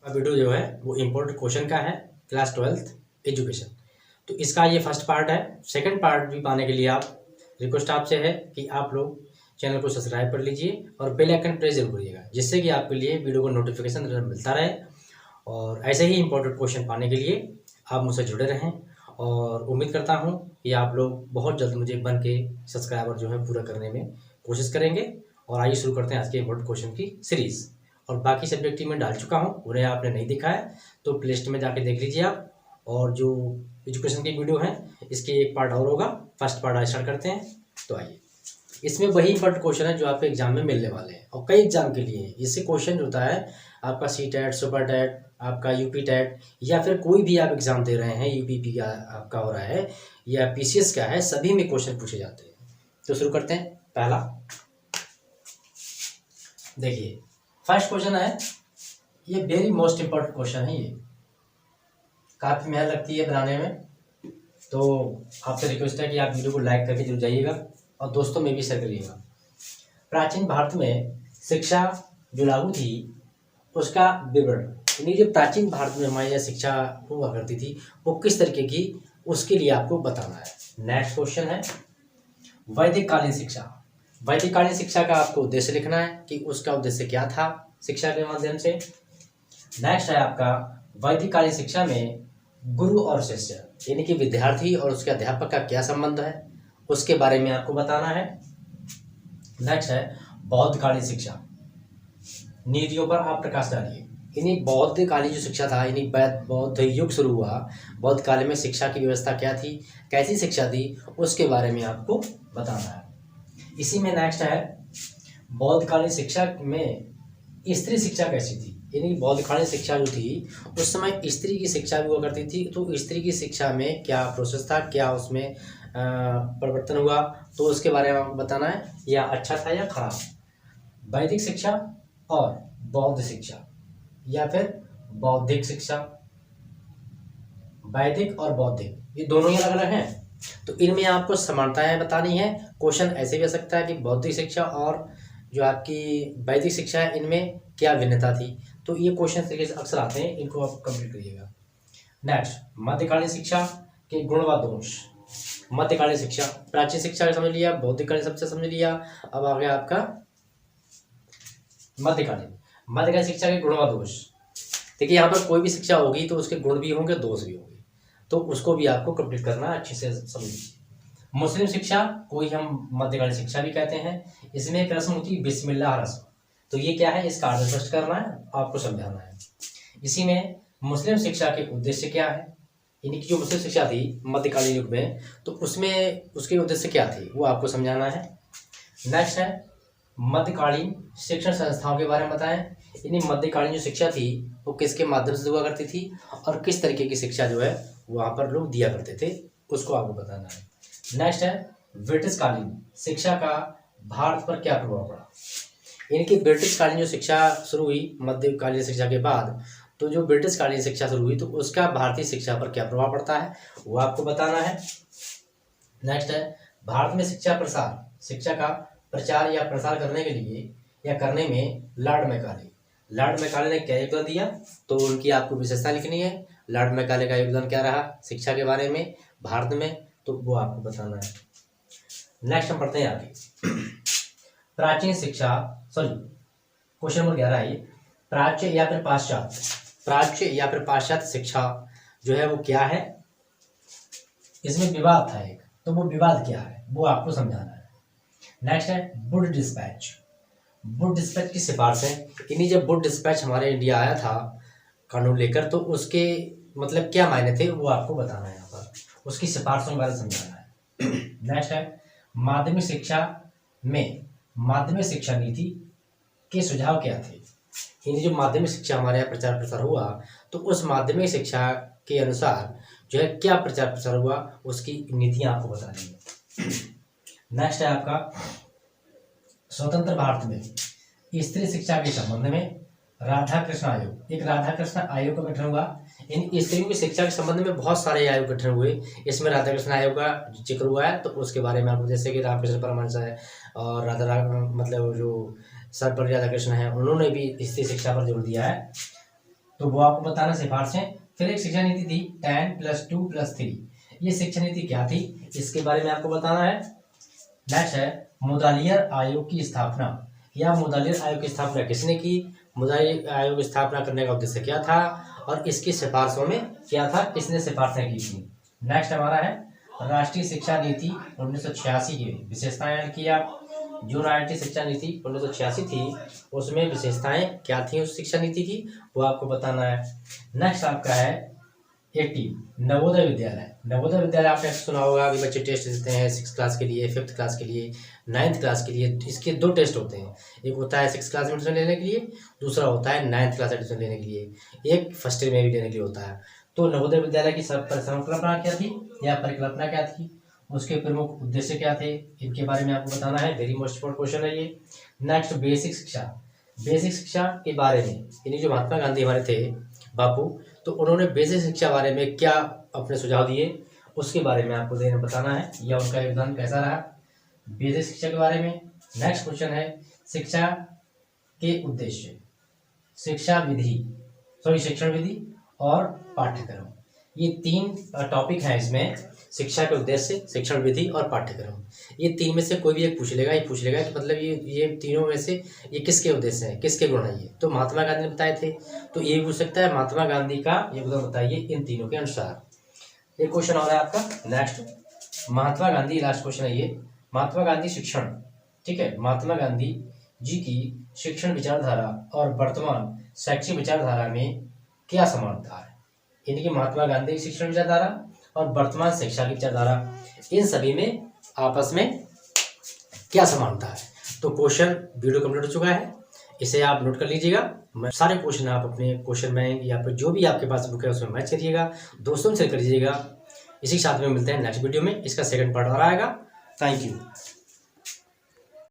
Video जो है वो इम्पोर्टेंट क्वेश्चन का है, क्लास 12th एजुकेशन। तो इसका ये फर्स्ट पार्ट है। सेकंड पार्ट भी पाने के लिए आप रिक्वेस्ट आपसे है कि आप लोग चैनल को सब्सक्राइब कर लीजिए और बेल आइकन प्रेस जरूर करिएगा, जिससे कि आपके लिए वीडियो को नोटिफिकेशन मिलता रहे। और ऐसे ही इंपॉर्टेंट क्वेश्चन पाने के लिए आप मुझसे जुड़े रहें और उम्मीद करता हूँ कि आप लोग बहुत जल्द मुझे बन के सब्सक्राइबर जो है पूरा करने में कोशिश करेंगे। और आइए शुरू करते हैं आज के इंपॉर्टेंट क्वेश्चन की सीरीज़। और बाकी सब्जेक्ट में डाल चुका हूँ, उन्हें आपने नहीं देखा है तो प्ले लिस्ट में जाके देख लीजिए आप। और जो एजुकेशन की वीडियो है इसकी एक पार्ट और होगा। फर्स्ट पार्ट आज स्टार्ट करते हैं। तो आइए, इसमें वही इंपॉर्टेंट क्वेश्चन है जो आपके एग्जाम में मिलने वाले हैं और कई एग्जाम के लिए। इससे क्वेश्चन होता है आपका सी टेट, सुपर टेट, आपका यूपी टेट, या फिर कोई भी आप एग्जाम दे रहे हैं, यूपीपी का आपका हो रहा है या पीसीएस का है, सभी में क्वेश्चन पूछे जाते हैं। तो शुरू करते हैं। पहला देखिए, फर्स्ट क्वेश्चन है, ये वेरी मोस्ट इम्पोर्टेंट क्वेश्चन है, ये काफ़ी मेहनत लगती है बनाने में। तो आपसे रिक्वेस्ट है कि आप वीडियो को लाइक करके जरूर जाइएगा और दोस्तों में भी शेयर करिएगा। प्राचीन भारत में शिक्षा जो लागू थी उसका विवरण, यानी जो प्राचीन भारत में हमारी यह शिक्षा हुआ करती थी वो किस तरीके की, उसके लिए आपको बताना है। नेक्स्ट क्वेश्चन है, वैदिक कालीन शिक्षा। वैदिक कालीन शिक्षा का आपको उद्देश्य लिखना है कि उसका उद्देश्य क्या था शिक्षा के माध्यम से। नेक्स्ट है आपका, वैदिक कालीन शिक्षा में गुरु और शिष्य यानी कि विद्यार्थी और उसके अध्यापक का क्या संबंध है, उसके बारे में आपको बताना है। नेक्स्ट है बौद्ध कालीन शिक्षा, नीतियों पर आप प्रकाश डालिए। यानी बौद्ध कालीन जो शिक्षा था, यानी बौद्ध युग शुरू हुआ, बौद्ध काल में शिक्षा की व्यवस्था क्या थी, कैसी शिक्षा थी, उसके बारे में आपको बताना है। इसी में नेक्स्ट है, बौद्ध कालीन शिक्षा में स्त्री शिक्षा कैसी थी। यानी बौद्ध कालीन शिक्षा जो थी उस समय स्त्री की शिक्षा भी हुआ करती थी, तो स्त्री की शिक्षा में क्या प्रोसेस था, क्या उसमें परिवर्तन हुआ, तो उसके बारे में आपको बताना है, या अच्छा था या खराब। वैदिक शिक्षा और बौद्ध शिक्षा या फिर बौद्धिक शिक्षा, वैदिक और बौद्धिक ये दोनों ही अलग अलग हैं, तो इनमें आपको समानताएं बतानी है। क्वेश्चन ऐसे भी आ सकता है कि बौद्धिक शिक्षा और जो आपकी वैदिक शिक्षा है इनमें क्या भिन्नता थी। तो ये क्वेश्चन तरीके से अक्सर आते हैं, इनको आप कंप्लीट करिएगा। नेक्स्ट, मध्यकालीन शिक्षा के गुण व दोष। मध्यकालीन शिक्षा, प्राचीन शिक्षा समझ लिया, बौद्धिककालीन शिक्षा समझ लिया, अब आ गया आपका मध्यकालीन। मध्यकालीन शिक्षा के गुण व दोष। देखिए, यहाँ पर कोई भी शिक्षा होगी तो उसके गुण भी होंगे, दोष भी होंगे, तो उसको भी आपको कंप्लीट करना अच्छे से समझ लीजिए। मुस्लिम शिक्षा को ही हम मध्यकालीन शिक्षा भी कहते हैं। इसमें एक रस्म होती है बिस्मिल्लाह रस्म, तो ये क्या है, इसका अर्थ स्पष्ट करना है, आपको समझाना है। इसी में मुस्लिम शिक्षा के उद्देश्य क्या है, यानी कि जो मुस्लिम शिक्षा थी मध्यकालीन युग में, तो उसमें उसके उद्देश्य क्या थे वो आपको समझाना है। नेक्स्ट है, मध्यकालीन शिक्षण संस्थाओं के बारे में बताएं। यानी मध्यकालीन जो शिक्षा थी वो किसके माध्यम से हुआ करती थी और किस तरीके की शिक्षा जो है वहाँ पर लोग दिया करते थे, उसको आपको बताना है। नेक्स्ट है, ब्रिटिश कालीन शिक्षा का भारत पर क्या प्रभाव पड़ा। यानी कि ब्रिटिश कालीन जो शिक्षा शुरू हुई मध्यकालीन शिक्षा के बाद, तो जो ब्रिटिश कालीन शिक्षा शुरू हुई तो उसका भारतीय शिक्षा पर क्या प्रभाव पड़ता है वो आपको बताना है। नेक्स्ट है, भारत में शिक्षा प्रसार, शिक्षा का प्रचार या प्रसार करने के लिए या करने में लॉर्ड मैकाले ने क्या योगदान दिया, तो उनकी आपको विशेषता लिखनी है। लॉर्ड मैकाले का योगदान क्या रहा शिक्षा के बारे में भारत में, तो वो आपको बताना है। नेक्स्ट हम पढ़ते हैं आगे। प्राचीन शिक्षा, सॉरी क्वेश्चन नंबर 11 है, प्राच्य या फिर पाश्चात्य। प्राच्य या फिर पाश्चात्य शिक्षा जो है वो क्या है, इसमें विवाद था एक, तो वो विवाद क्या है वो आपको समझाना है। नेक्स्ट है, वुड डिस्पैच। वुड डिस्पैच की सिफारिशें, यानी जब वुड डिस्पैच हमारे इंडिया आया था कानून लेकर, तो उसके मतलब क्या मायने थे वो आपको बताना है, यहाँ पर उसकी सिफारिशों के बारे में समझाना है। नेक्स्ट है, माध्यमिक शिक्षा में माध्यमिक शिक्षा नीति के सुझाव क्या थे। यानी जो माध्यमिक शिक्षा हमारे यहाँ प्रचार प्रसार हुआ तो उस माध्यमिक शिक्षा के अनुसार जो है क्या प्रचार प्रसार हुआ, उसकी नीतियाँ आपको बतानी है। नेक्स्ट है आपका, स्वतंत्र भारत में स्त्री शिक्षा के संबंध में राधाकृष्ण आयोग, एक राधाकृष्ण आयोग का गठन हुआ। इन स्त्रियों की शिक्षा के संबंध में बहुत सारे आयोग गठन हुए, इसमें राधाकृष्ण आयोग का जिक्र हुआ है, तो उसके बारे में आपको, जैसे कि रामकृष्ण परमहंस है और मतलब जो सर्वपल्ली राधाकृष्ण है, उन्होंने भी स्त्री शिक्षा पर जोर दिया है। तो वो आपको बताना सिफारिशें। फिर एक शिक्षा नीति थी 10+2+3, ये शिक्षा नीति क्या थी इसके बारे में आपको बताना है। नेक्स्ट है मुदालियर आयोग की स्थापना, या मुदालियर आयोग की स्थापना किसने की, मुदालियर आयोग की स्थापना करने का उद्देश्य क्या था, और इसकी सिफारिशों में क्या था, किसने सिफारिशें की थी। नेक्स्ट हमारा है राष्ट्रीय शिक्षा नीति 1986 की विशेषताएं किया। जो राष्ट्रीय शिक्षा नीति 1986 थी उसमें विशेषताएं क्या थी उस शिक्षा नीति की, वो आपको बताना है। नेक्स्ट आपका है 18 नवोदय विद्यालय। नवोदय विद्यालय आपने सुना होगा कि बच्चे टेस्ट देते हैं 6 क्लास के लिए, 5th क्लास के लिए, 9th क्लास के लिए। इसके 2 टेस्ट होते हैं, एक होता है 6 क्लास में एडमिशन लेने के लिए, दूसरा होता है 9th क्लास एडमिशन लेने के लिए, एक फर्स्ट ईयर में भी लेने के लिए होता है। तो नवोदय विद्यालय की संकल्पना क्या थी या परिकल्पना क्या थी, उसके प्रमुख उद्देश्य क्या थे, इनके बारे में आपको बताना है। वेरी मोस्ट इंपॉर्टेंट क्वेश्चन है ये। नेक्स्ट बेसिक शिक्षा, बेसिक शिक्षा के बारे में यानी जो महात्मा गांधी हमारे थे बापू, तो उन्होंने बेसिक शिक्षा बारे में क्या अपने सुझाव दिए उसके बारे में आपको बताना है, या उनका योगदान कैसा रहा बेसिक शिक्षा के बारे में। नेक्स्ट क्वेश्चन है शिक्षा के उद्देश्य, शिक्षा विधि शिक्षण विधि और पाठ्यक्रम, ये 3 टॉपिक हैं इसमें। शिक्षा के उद्देश्य, शिक्षण विधि और पाठ्यक्रम, ये 3 में से कोई भी एक पूछ लेगा, ये पूछ लेगा कि मतलब ये तीनों में से ये किसके उद्देश्य हैं, किसके गुण हैं। ये तो महात्मा गांधी ने बताए थे, तो ये पूछ सकता है महात्मा गांधी का योगदान बताइए इन तीनों के अनुसार। एक क्वेश्चन और है आपका next Mahatma Gandhi, last question है ये, महात्मा गांधी शिक्षण, ठीक है, महात्मा गांधी जी की शिक्षण विचारधारा और वर्तमान शैक्षिक विचारधारा में क्या समानता है, यानी कि महात्मा गांधी की शिक्षण विचारधारा और वर्तमान शिक्षा की विचारधारा, इन सभी में आपस में क्या समानता है। तो क्वेश्चन वीडियो कंप्लीट हो चुका है, इसे आप नोट कर लीजिएगा। सारे क्वेश्चन आप अपने क्वेश्चन बैंक या फिर जो भी आपके पास बुक है उसमें मैच करिएगा, दोस्तों से शेयर करिएगा। इसी के साथ में मिलते हैं नेक्स्ट वीडियो में, इसका सेकंड पार्ट और आएगा। Thank you.